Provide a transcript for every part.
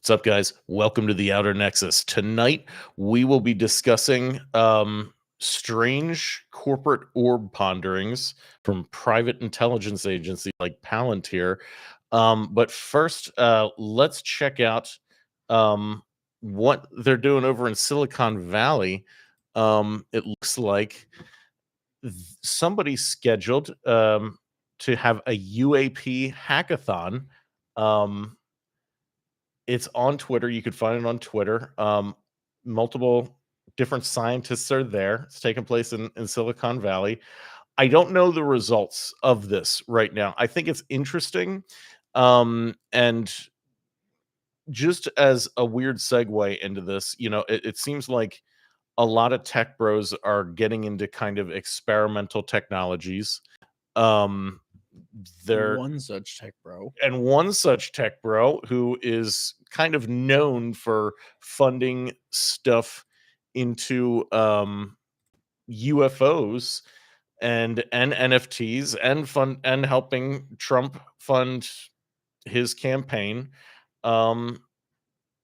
What's up, guys? Welcome to the Outer Nexus. Tonight, we will be discussing strange corporate orb ponderings from private intelligence agency like Palantir. But first, let's check out um, what they're doing over in Silicon Valley. It looks like somebody scheduled to have a UAP hackathon. Um, it's on Twitter. You could find it on Twitter. Multiple different scientists are there. It's taking place in Silicon Valley. I don't know the results of this right now. I think it's interesting. And just as a weird segue into this, it seems like a lot of tech bros are getting into kind of experimental technologies. Um, they're One such tech bro. and one such tech bro who is kind of known for funding stuff into UFOs and NFTs and fund and helping Trump fund his campaign um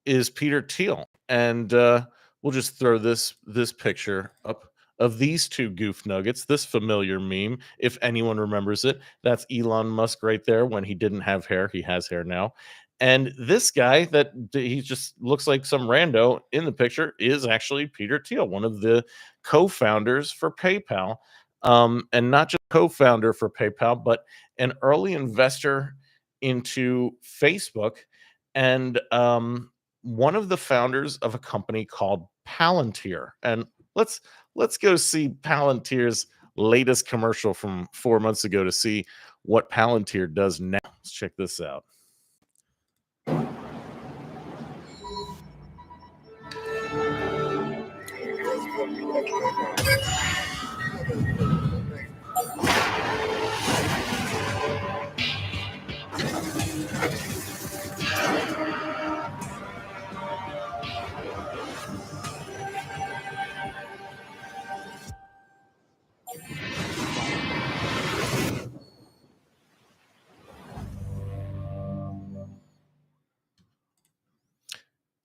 is Peter Thiel. And we'll just throw this picture up of these two goof nuggets, this familiar meme, if anyone remembers it. That's Elon Musk right there when he didn't have hair. He has hair now. And this guy he just looks like some rando in the picture is actually Peter Thiel, one of the co-founders for PayPal. And not just co-founder for PayPal, but an early investor into Facebook. And one of the founders of a company called Palantir. And let's go see Palantir's latest commercial from 4 months ago to see what Palantir does now. Let's check this out.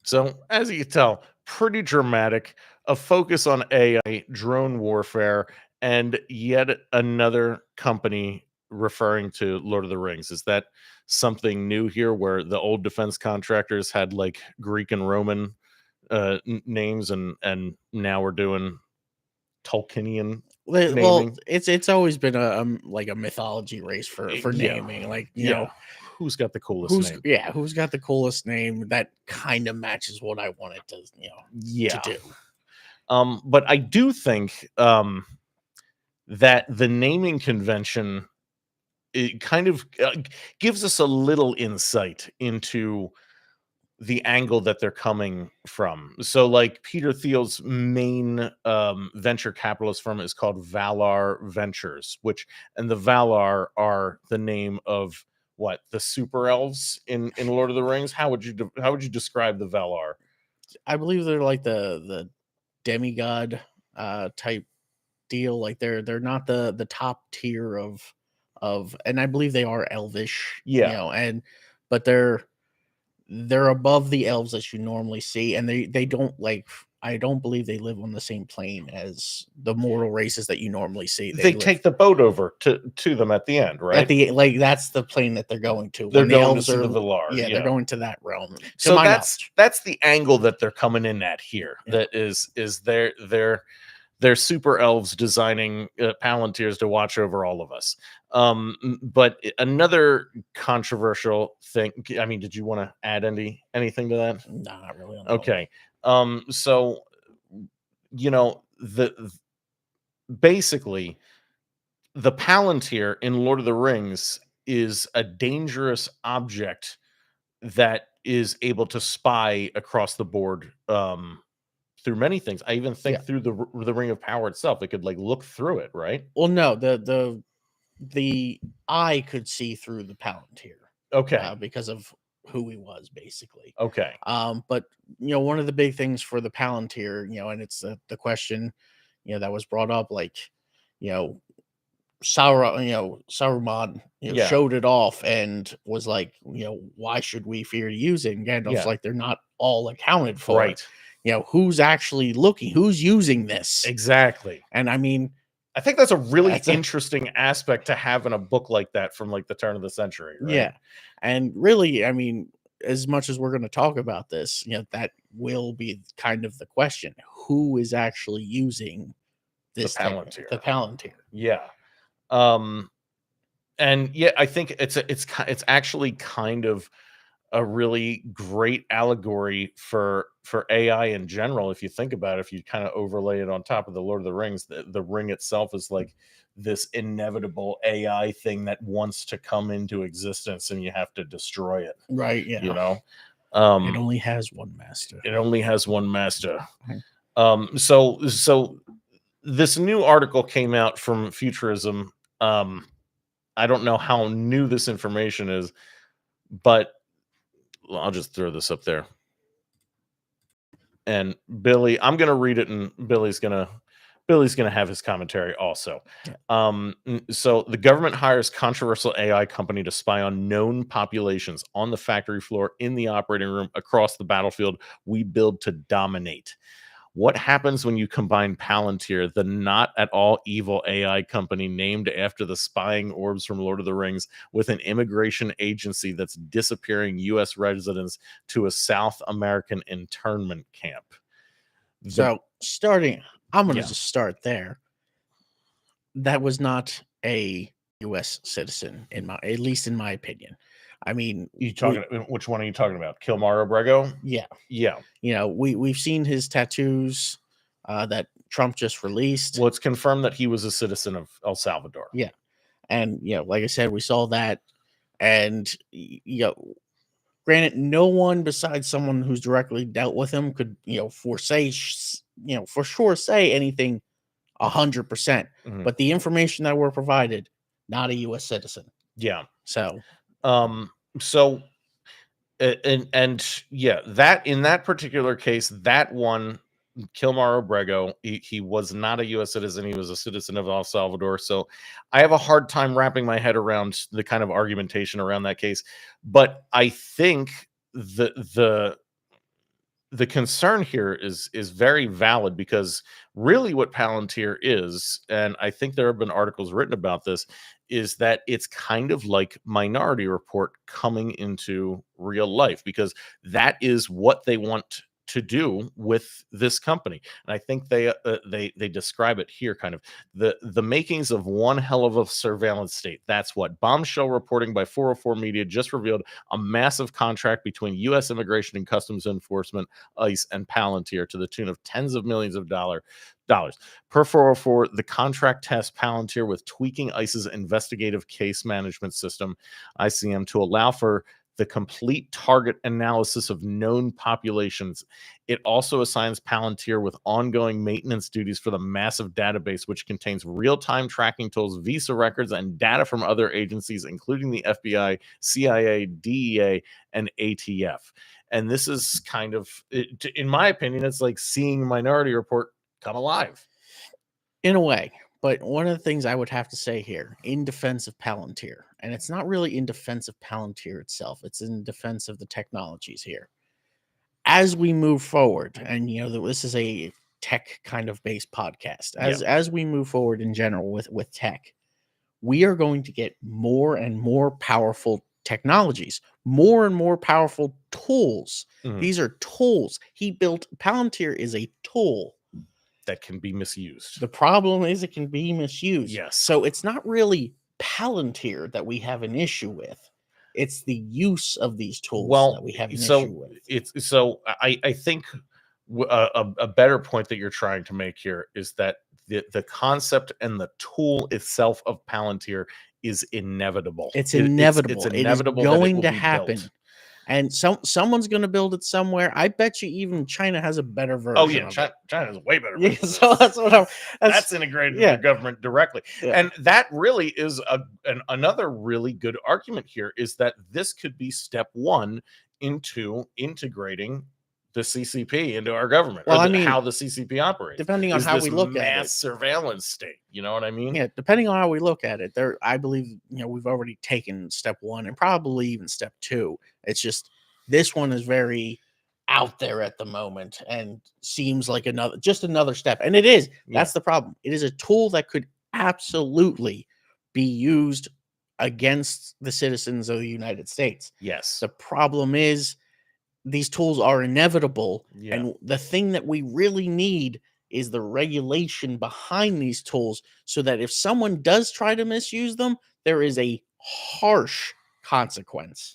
So, as you can tell, pretty dramatic, a focus on AI, drone warfare, and yet another company referring to Lord of the Rings. Is that something new here where the old defense contractors had like Greek and Roman names and now we're doing Tolkienian Well, naming? it's always been like a mythology race for Yeah. naming. Like Yeah. Who's got the coolest name? who's got the coolest name that kind of matches what I wanted to to Yeah. do. But I do think that the naming convention, it kind of gives us a little insight into the angle that they're coming from. So, like Peter Thiel's main venture capitalist firm is called Valar Ventures, and the Valar are the name of what, the super elves in Lord of the Rings. How would you describe the Valar? I believe they're like the demigod type deal. Like they're not the top tier of, and I believe they are elvish. Yeah. But they're above the elves that you normally see, and they don't like. I don't believe they live on the same plane as the mortal races that you normally see. They take the boat over to them at the end, right? At the like that's the plane that they're going to. They're When the going to elves see are the Valar. yeah, they're going to that realm. So that's the angle that they're coming in at here. Yeah. That is they're super elves designing Palantirs to watch over all of us. But another controversial thing. I mean, did you want to add anything to that? No, not really. Okay. So basically the Palantir in Lord of the Rings is a dangerous object that is able to spy across the board through many things. I even think through the Ring of Power itself, it could like look through it, right? Well, no, the eye could see through the Palantir. Okay. Because of who he was, basically. Okay. But one of the big things for the Palantir, and it's the question, that was brought up, like, Saruman, Yeah. showed it off and was like, why should we fear to use it? And Gandalf's Yeah. like, they're not all accounted for. Right. Who's actually looking? Who's using this? Exactly. And I mean, I think that's a really That's a- interesting aspect to have in a book like that from like the turn of the century, right? yeah. And really, I mean, as much as we're going to talk about this, that will be kind of the question: who is actually using this Palantir. the Palantir? Yeah. And yeah, I think it's actually kind of a really great allegory for AI in general. If you think about it, if you kind of overlay it on top of the Lord of the Rings, the ring itself is like this inevitable AI thing that wants to come into existence, and you have to destroy it. Right. Yeah. You know, It only has one master. it only has one master. Mhm. So this new article came out from Futurism. I don't know how new this information is, but I'll just throw this up there. And Billy, I'm gonna read it, and Billy's gonna have his commentary also. So the government hires controversial AI company to spy on known populations on the factory floor, in the operating room, across the battlefield. We build to dominate. What happens when you combine Palantir, the not at all evil AI company named after the spying orbs from Lord of the Rings, with an immigration agency that's disappearing U.S. residents to a South American internment camp? So I'm going to Yeah. just start there. That was not a U.S. citizen, at least in my opinion. I mean, Which one are you talking about? Kilmar Obrego? yeah, Yeah. we've seen his tattoos that Trump just released. Well, it's confirmed that he was a citizen of El Salvador. Yeah, and like I said, we saw that, and granted, no one besides someone who's directly dealt with him could for sure say anything 100%. Mhm. But the information that were provided, not a U.S. citizen. Yeah. So So and yeah, that in that particular case, that one, Kilmar Obrego, he was not a U.S. citizen. He was a citizen of El Salvador. So I have a hard time wrapping my head around the kind of argumentation around that case. But I think the concern here is very valid, because really what Palantir is, and I think there have been articles written about this, is that it's kind of like Minority Report coming into real life, because that is what they want to do with this company. And I think they describe it here, kind of the makings of one hell of a surveillance state. That's what bombshell reporting by 404 Media just revealed: a massive contract between U.S. Immigration and Customs Enforcement, ICE, and Palantir, to the tune of tens of millions of dollars. Per 404, the contract tasks Palantir with tweaking ICE's investigative case management system, ICM, to allow for the complete target analysis of known populations. It also assigns Palantir with ongoing maintenance duties for the massive database, which contains real-time tracking tools, visa records, and data from other agencies, including the FBI, CIA, DEA, and ATF. And this is kind of, in my opinion, it's like seeing Minority Report come alive. in a way. But one of the things I would have to say here, in defense of Palantir, and it's not really in defense of Palantir itself, it's in defense of the technologies here. As we move forward, and this is a tech kind of based podcast, as we move forward in general with tech, we are going to get more and more powerful technologies, more and more powerful tools. Mhm. These are tools. Palantir is a tool That can be misused. The problem is it can be misused. Yes. So it's not really Palantir that we have an issue with. It's the use of these tools that we have an issue with. I think a better point that you're trying to make here is that the concept and the tool itself of Palantir is inevitable. It's inevitable. It's inevitable. It is that it going will to be happen. built. And someone's going to build it somewhere. I bet you even China has a better version. Oh yeah, of it. China's way better. Yeah, so that's what that's integrated with the government directly. Yeah. And that really is another really good argument here, is that this could be step one into integrating the CCP into our government, Well, or I mean, how the CCP operates. depending on Is how this we look at mass it. surveillance state? You know what I mean? Yeah, depending on how we look at it, I believe, we've already taken step one and probably even step two. It's just this one is very out there at the moment and seems like another step. And it is. Yeah. That's the problem. It is a tool that could absolutely be used against the citizens of the United States. Yes. The problem is these tools are inevitable. Yeah. And the thing that we really need is the regulation behind these tools so that if someone does try to misuse them, there is a harsh consequence.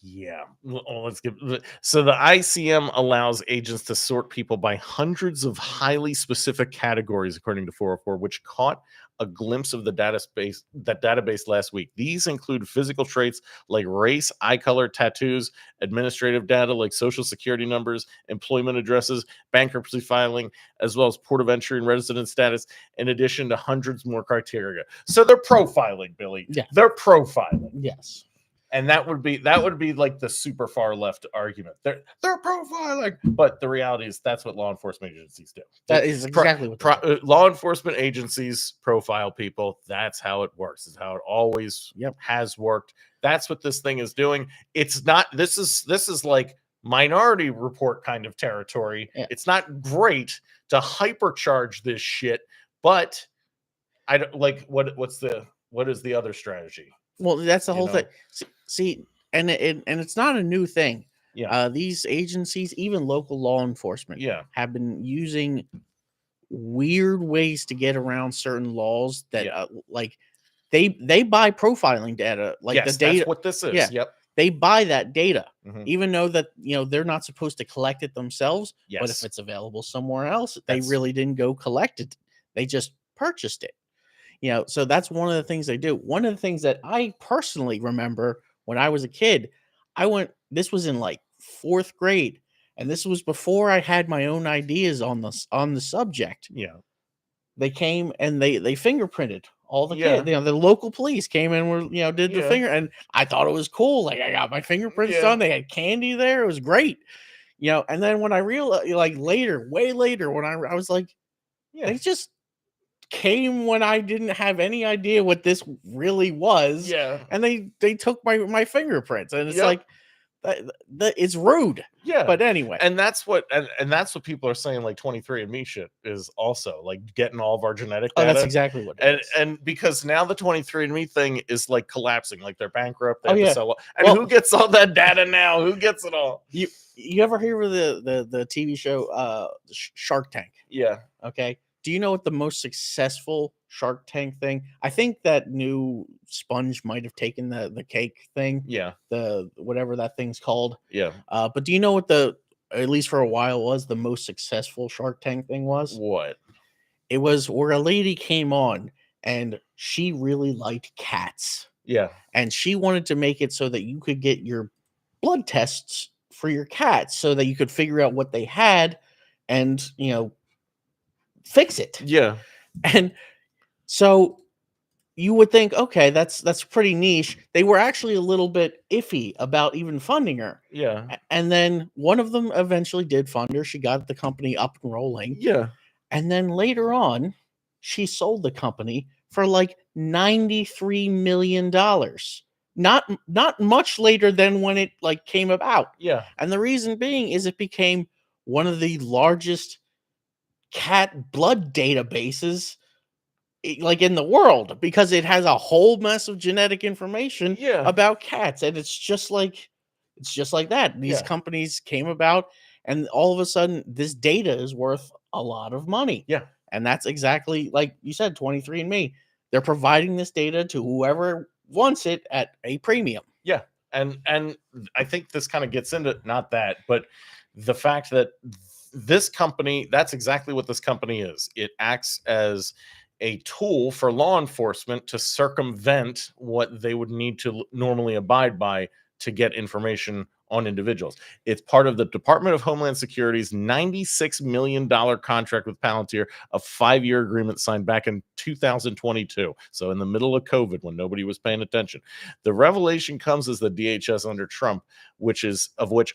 Yeah. Let's get so the ICM allows agents to sort people by hundreds of highly specific categories, according to 404, which caught a glimpse of the database last week. These include physical traits like race, eye color, tattoos, administrative data like social security numbers, employment addresses, bankruptcy filing, as well as port of entry and resident status, in addition to hundreds more criteria. So they're profiling, Billy. Yeah. They're profiling. Yes. And that would be like the super far left argument. They're profiling, but the reality is that's what law enforcement agencies do. That is exactly what law enforcement agencies profile people. That's how it works. It's how it always has worked. That's what this thing is doing. It's not. This is like Minority Report kind of territory. Yeah. It's not great to hypercharge this shit, but I don't like what is the other strategy? Well, that's the whole thing. See, and it's not a new thing. Yeah. These agencies, even local law enforcement, have been using weird ways to get around certain laws that like they buy profiling data, like the data. That's what this is. Yeah. Yep. They buy that data, Mhm. even though that they're not supposed to collect it themselves. Yes. But if it's available somewhere else, they really didn't go collect it. They just purchased it. So that's one of the things they do. One of the things that I personally remember when I was a kid, this was in like 4th grade, and this was before I had my own ideas on the subject. Yeah. They came and they fingerprinted all the Yeah. kids. The local police came and did the finger, and I thought it was cool. Like, I got my fingerprints done. They had candy there. It was great. And then when I realized, like way later, when I was like, they just came when I didn't have any idea what this really was. Yeah. And they took my fingerprints, and it's like that it's rude. Yeah. But anyway. And that's what that's what people are saying, like 23andMe shit is also like getting all of our genetic data. That's exactly what it is. And because now the 23andMe thing is like collapsing, like they're bankrupt, they have to sell. And who gets all that data now? Who gets it all? You ever hear of the TV show Shark Tank? Yeah. Okay. Do you know what the most successful Shark Tank thing? I think that new sponge might have taken the cake thing. Yeah. The whatever that thing's called. Yeah. But do you know what at least for a while was the most successful Shark Tank thing was? What? It was where a lady came on and she really liked cats. Yeah. And she wanted to make it so that you could get your blood tests for your cats so that you could figure out what they had and, fix it. Yeah. And so you would think, okay, that's pretty niche. They were actually a little bit iffy about even funding her. Yeah. And then one of them eventually did fund her. She got the company up and rolling. Yeah. And then later on, she sold the company for like $93 million. Not much later than when it like came about. Yeah. And the reason being is it became one of the largest cat blood databases like in the world, because it has a whole mess of genetic information about cats. And it's just like that. These companies came about, and all of a sudden this data is worth a lot of money. Yeah. And that's exactly like you said, 23andMe. They're providing this data to whoever wants it at a premium. Yeah. And I think this kind of gets into not that, but the fact that this company, that's exactly what this company is. It acts as a tool for law enforcement to circumvent what they would need to normally abide by to get information on individuals. It's part of the Department of Homeland Security's $96 million contract with Palantir, a 5-year agreement signed back in 2022. So in the middle of COVID, when nobody was paying attention. The revelation comes as the DHS under Trump which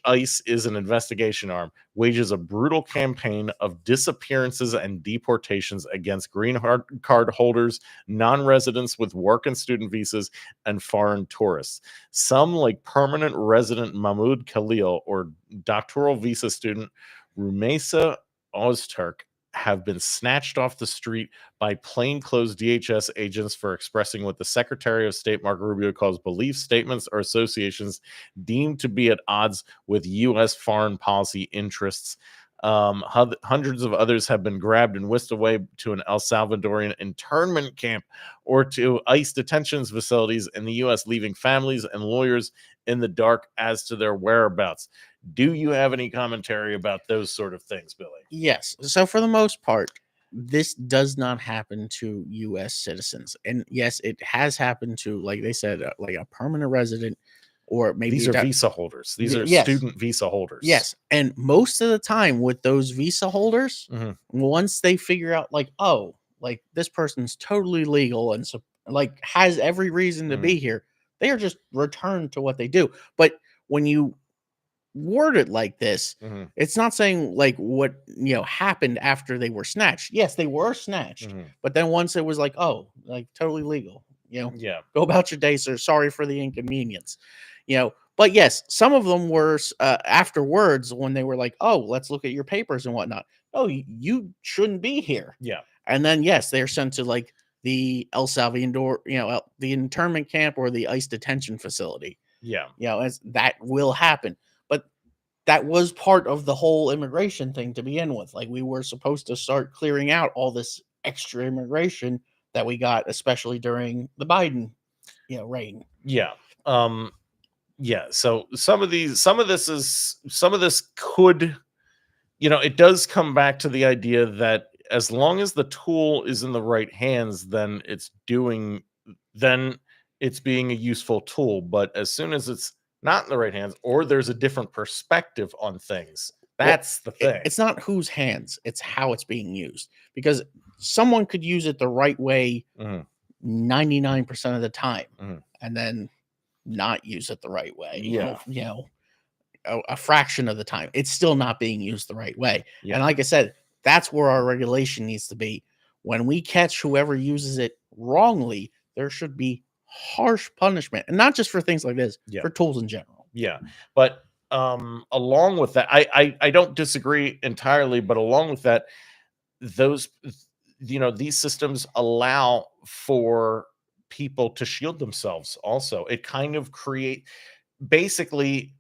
ICE is an investigation arm, wages a brutal campaign of disappearances and deportations against green card holders, non-residents with work and student visas, and foreign tourists. Some, like permanent resident Mahmoud Khalil or doctoral visa student Rumesa Ozturk, have been snatched off the street by plainclothes DHS agents for expressing what the Secretary of State Marco Rubio calls beliefs, statements, or associations deemed to be at odds with U.S. foreign policy interests. Hundreds of others have been grabbed and whisked away to an El Salvadorian internment camp or to ICE detention facilities in the U.S., leaving families and lawyers in the dark as to their whereabouts. Do you have any commentary about those sort of things, Billy? Yes. So for the most part, this does not happen to U.S. citizens, and yes, it has happened to, like they said, like a permanent resident, or maybe These are visa holders. These are yes, student visa holders. yes, and most of the time with those visa holders, Mhm. once they figure out, like, oh, like this person's totally legal and so like has every reason to be here, they are just returned to what they do. But when you word it like this, Mhm. it's not saying like what happened after they were snatched. Yes, they were snatched, Mhm. but then once it was like, oh, like totally legal, Yeah. go about your day, sir. Sorry for the inconvenience, But yes, some of them were afterwards when they were like, oh, let's look at your papers and whatnot. Oh, you shouldn't be here. Yeah. And then yes, they're sent to like the El Salvador, the internment camp or the ICE detention facility. Yeah. As that will happen. But that was part of the whole immigration thing to begin with. Like we were supposed to start clearing out all this extra immigration that we got, especially during the Biden, reign. Yeah. Yeah. So some of this could, it does come back to the idea that as long as the tool is in the right hands, then it's being a useful tool. But as soon as it's not in the right hands, or there's a different perspective on things, Well, that's the thing. it's not whose hands, it's how it's being used. Because someone could use it the right way Mhm. 99% of the time, Mhm. and then not use it the right way. Yeah. A fraction of the time, it's still not being used the right way. Yeah. And like I said, that's where our regulation needs to be. When we catch whoever uses it wrongly, there should be harsh punishment, and not just for things like this, Yeah. for tools in general. Yeah. But along with that, I don't disagree entirely, but along with that, those these systems allow for people to shield themselves also. It kind of basically,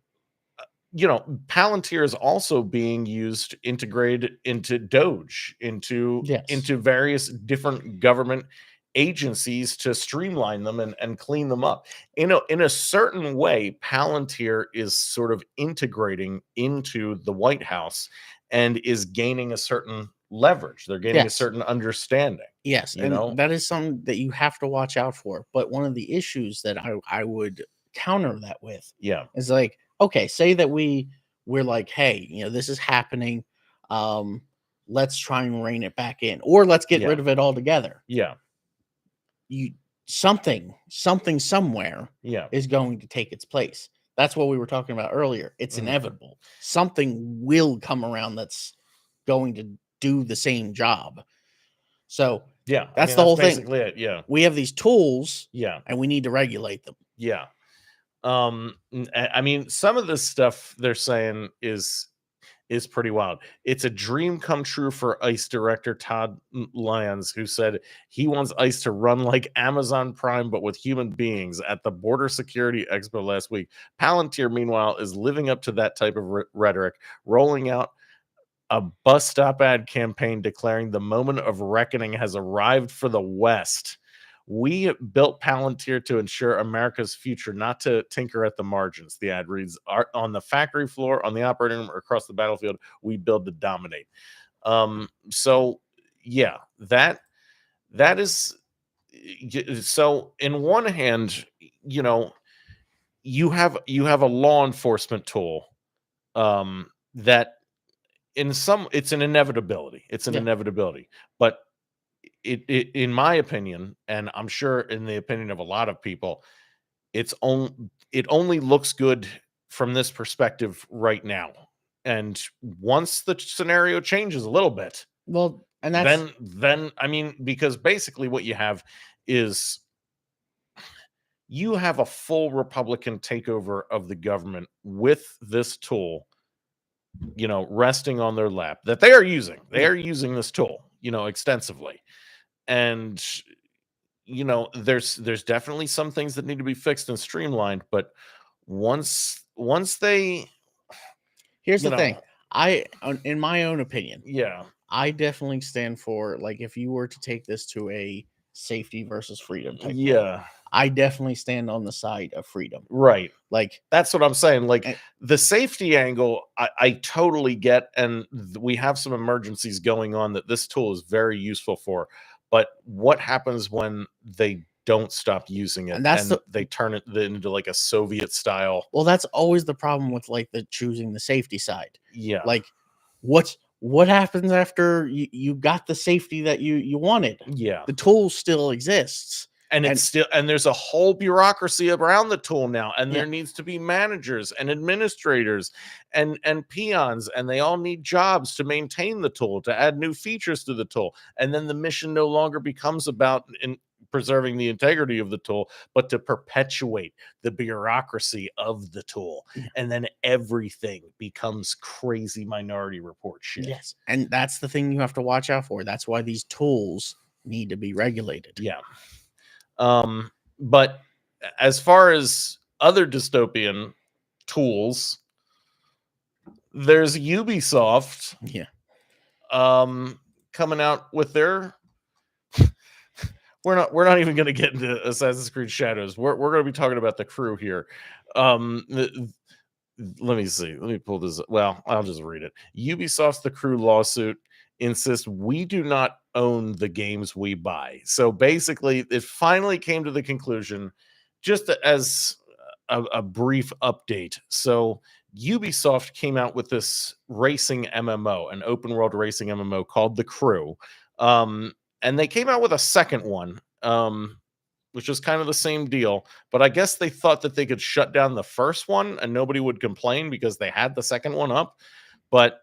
Palantir is also being used integrated into Doge, Yes. into various different government agencies to streamline them and clean them up. In a certain way, Palantir is sort of integrating into the White House and is gaining a certain leverage. They're gaining a Yes. certain understanding. Yes, and that is something that you have to watch out for. But one of the issues that I would counter that with Yeah. is like, okay, say that we're like, hey, this is happening. Um, let's try and rein it back in, or let's get Yeah. rid of it altogether. Yeah. You something somewhere Yeah. is going to take its place. That's what we were talking about earlier. It's Mhm. inevitable. Something will come around that's going to do the same job. So Yeah. that's the whole thing. Basically it. Yeah. We have these tools, Yeah. and we need to regulate them. Yeah. Some of this stuff they're saying is pretty wild. It's a dream come true for ICE director Todd Lyons, who said he wants ICE to run like Amazon Prime, but with human beings at the Border Security Expo last week. Palantir, meanwhile, is living up to that type of rhetoric, rolling out a bus stop ad campaign declaring the moment of reckoning has arrived for the West. We built Palantir to ensure America's future, not to tinker at the margins. The ad reads, on the factory floor, on the operating room, or across the battlefield, we build to dominate. So yeah, that is so in one hand, you have a law enforcement tool that it's an inevitability. It's an Yeah. inevitability. But in my opinion, and I'm sure in the opinion of a lot of people, it only looks good from this perspective right now. And once the scenario changes a little bit, Well, and that's then I mean, because basically what you have is you have a full Republican takeover of the government with this tool, resting on their lap that they are using. They yeah. are using this tool, extensively. And there's definitely some things that need to be fixed and streamlined, but once they, Here's you the thing. know, In my own opinion, yeah, I definitely stand for, like, if you were to take this to a safety versus freedom type thing, yeah, I definitely stand on the side of freedom. right. Like, That's what I'm saying. Like and, the safety angle, I totally get, and we have some emergencies going on that this tool is very useful for. But what happens when they don't stop using it and that's and the they turn it into like a Soviet style? well, that's always the problem with, like, the choosing the safety side. Yeah, Like, what happens after you got the safety that you wanted? yeah. The tool still exists, And it's and still, and there's a whole bureaucracy around the tool now, and yeah, there needs to be managers and administrators and peons, and they all need jobs to maintain the tool, to add new features to the tool. And then the mission no longer becomes about preserving the integrity of the tool, but to perpetuate the bureaucracy of the tool. yeah, And then everything becomes crazy Minority Report shit. yes, and that's the thing you have to watch out for. That's why these tools need to be regulated. Yeah. But as far as other dystopian tools, there's Ubisoft Yeah, coming out with their we're not even going to get into Assassin's Creed Shadows. We're going to be talking about the crew here. Let me see. Let me pull this. Well, I'll just read it. Ubisoft's The Crew lawsuit insists we do not own the games we buy. So basically, it finally came to the conclusion, just as a brief update. So Ubisoft came out with this racing MMO, an open world racing MMO called The Crew. And they came out with a second one. Which was kind of the same deal. But I guess they thought that they could shut down the first one and nobody would complain because they had the second one up. But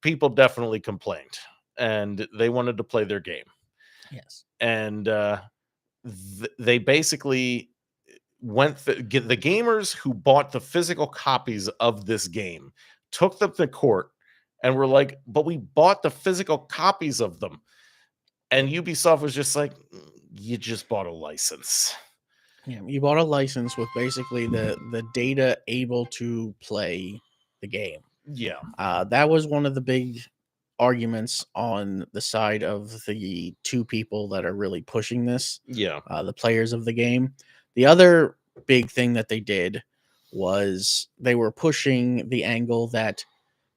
people definitely complained and they wanted to play their game. yes, And they basically the gamers who bought the physical copies of this game took them to court and were like, but we bought the physical copies of them. And Ubisoft was just like, you just bought a license. yeah. You bought a license with basically the data able to play the game. Yeah. That was one of the big arguments on the side of the two people that are really pushing this, Yeah. the players of the game. The other big thing that they did was they were pushing the angle that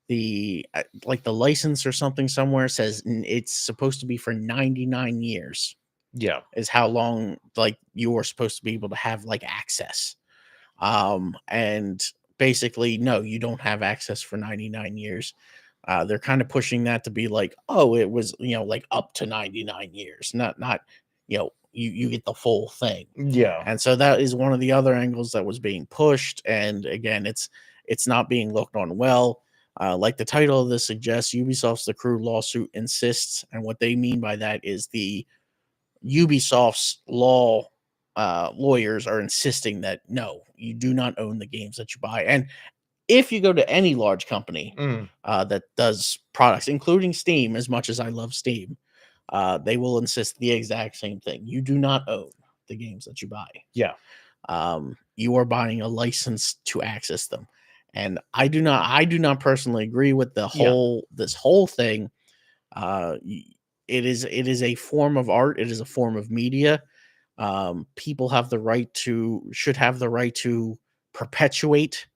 the like the license or something somewhere says it's supposed to be for 99 years Yeah. is how long like you are supposed to be able to have like access. And basically no, you don't have access for 99 years. They're kind of pushing that to be like, oh, it was, like up to 99 years, not you get the full thing. Yeah. And so that is one of the other angles that was being pushed. And again, it's not being looked on well. Like the title of this suggests, Ubisoft's The Crew lawsuit insists, and what they mean by that is the Ubisoft's lawyers are insisting that no, you do not own the games that you buy. And if you go to any large company Mm. that does products, including Steam, as much as I love Steam, they will insist the exact same thing. You do not own the games that you buy. Yeah. You are buying a license to access them. And I do not personally agree with Yeah. this whole thing. It is a form of art. It is a form of media. People should have the right to perpetuate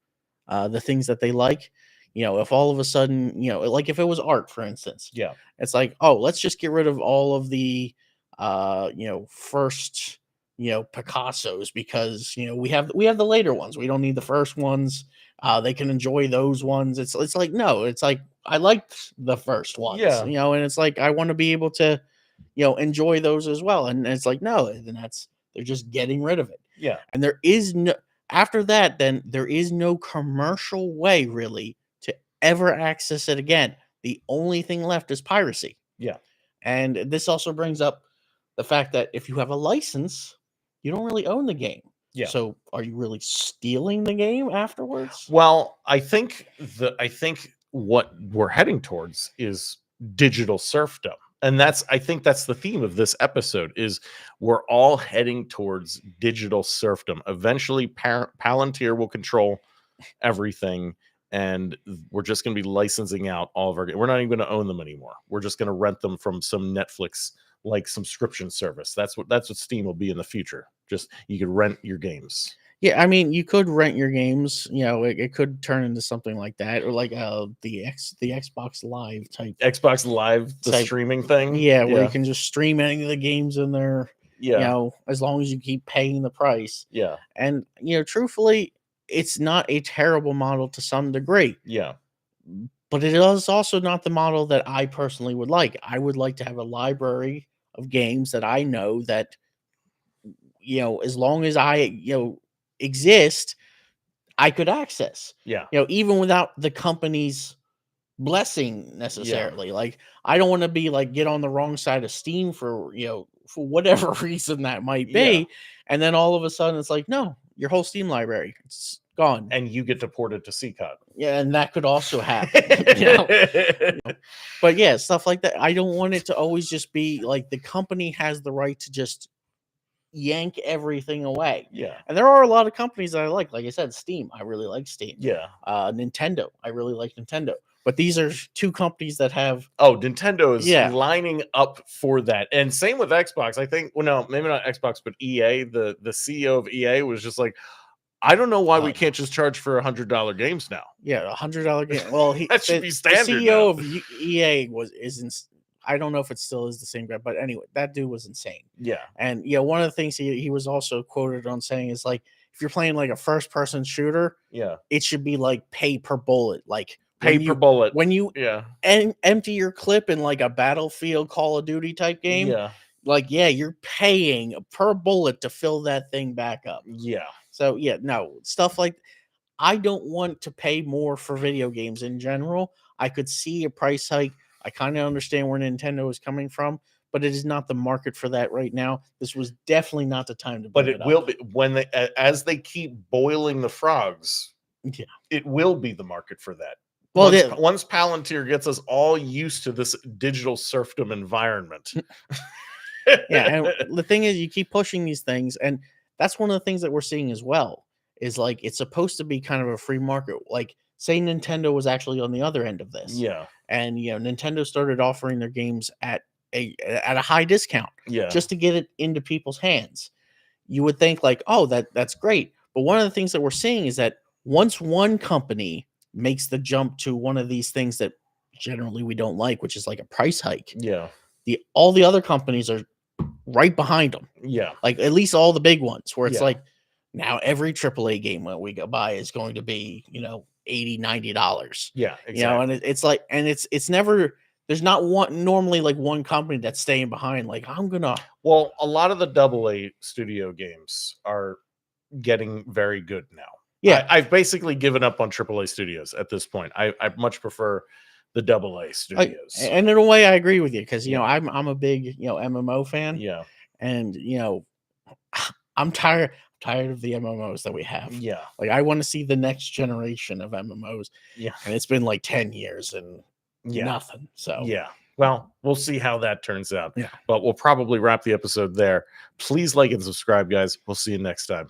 the things that they like. If all of a sudden, like if it was art, for instance, Yeah. it's like, oh, let's just get rid of all of the, first, Picassos because we have the later ones. We don't need the first ones. They can enjoy those ones. It's like no, it's like I liked the first ones, Yeah. and it's like I want to be able to, enjoy those as well. And it's like no, then they're just getting rid of it. Yeah. And there is no After that, then there is no commercial way really to ever access it again. The only thing left is piracy. Yeah. And this also brings up the fact that if you have a license, you don't really own the game. Yeah. So are you really stealing the game afterwards? Well, I think what we're heading towards is digital serfdom. And I think that's the theme of this episode is we're all heading towards digital serfdom. Eventually Palantir will control everything, and we're just going to be licensing out all of our we're not even going to own them anymore. We're just going to rent them from some Netflix like subscription service. That's what Steam will be in the future. Just you could rent your games. Yeah, I mean, you could rent your games. It could turn into something like that, or like the Xbox Live type. Xbox Live, the type, streaming thing. Yeah, where you can just stream any of the games in there. Yeah, As long as you keep paying the price. yeah, And truthfully, it's not a terrible model to some degree. yeah, But it is also not the model that I personally would like. I would like to have a library of games that I know that as long as I exist, I could access. yeah, Even without the company's blessing necessarily. Like I don't want to be like get on the wrong side of Steam for for whatever reason that might be, yeah. and then all of a sudden it's like, no, your whole Steam library, it's gone. And you get deported to CCOT. Yeah, and that could also happen. you know? But yeah, stuff like that. I don't want it to always just be like the company has the right to just yank everything away. Yeah, And there are a lot of companies that I like. Like I said, Steam. I really like Steam. yeah. Nintendo. I really like Nintendo. But these are two companies that have Nintendo is Yeah. lining up for that. And same with Xbox. I think, well, no, maybe not Xbox, but EA, the CEO of EA was just like, I don't know why we can't just charge for $100 games now. Yeah, $100 game. Well, That should be standard The now. CEO of EA isn't. I don't know if it still is the same guy, but anyway, that dude was insane. Yeah, And one of the things he was also quoted on saying is like, if you're playing like a first person shooter, yeah. it should be like pay per bullet, like Pay per bullet. when you Yeah, empty your clip in like a Battlefield Call of Duty type game. yeah, Like, yeah, you're paying per bullet to fill that thing back up. yeah. So yeah, no, stuff like I don't want to pay more for video games in general. I could see a price hike. I kind of understand where Nintendo is coming from, but it is not the market for that right now. This was definitely not the time to But bring it up. will be when as they keep boiling the frogs. Yeah. It will be the market for that. Well, Once Palantir gets us all used to this digital serfdom environment. yeah, and the thing is, you keep pushing these things, and that's one of the things that we're seeing as well. Is like it's supposed to be kind of a free market. Like, say Nintendo was actually on the other end of this. Yeah, And Nintendo started offering their games at a high discount. yeah, Just to get it into people's hands. You would think like, oh, that's great. But one of the things that we're seeing is that once one company makes the jump to one of these things that generally we don't like, which is like a price hike, yeah, all the other companies are right behind them. yeah. Like at least all the big ones, where it's Yeah. like now every AAA game that we go buy is going to be $80-$90. Yeah, exactly. And it's like, and it's never. There's not normally like one company that's staying behind. Like Well, a lot of the AA studio games are getting very good now. Yeah. I've basically given up on AAA studios at this point. I much prefer the AA studios. And in a way, I agree with you because Yeah. I'm a big MMO fan. Yeah, And I'm tired of the MMOs that we have. yeah, Like I want to see the next generation of MMOs. yeah, And it's been like 10 years and yeah, nothing. So yeah. Well, we'll see how that turns out. Yeah. But we'll probably wrap the episode there. Please like and subscribe, guys. We'll see you next time.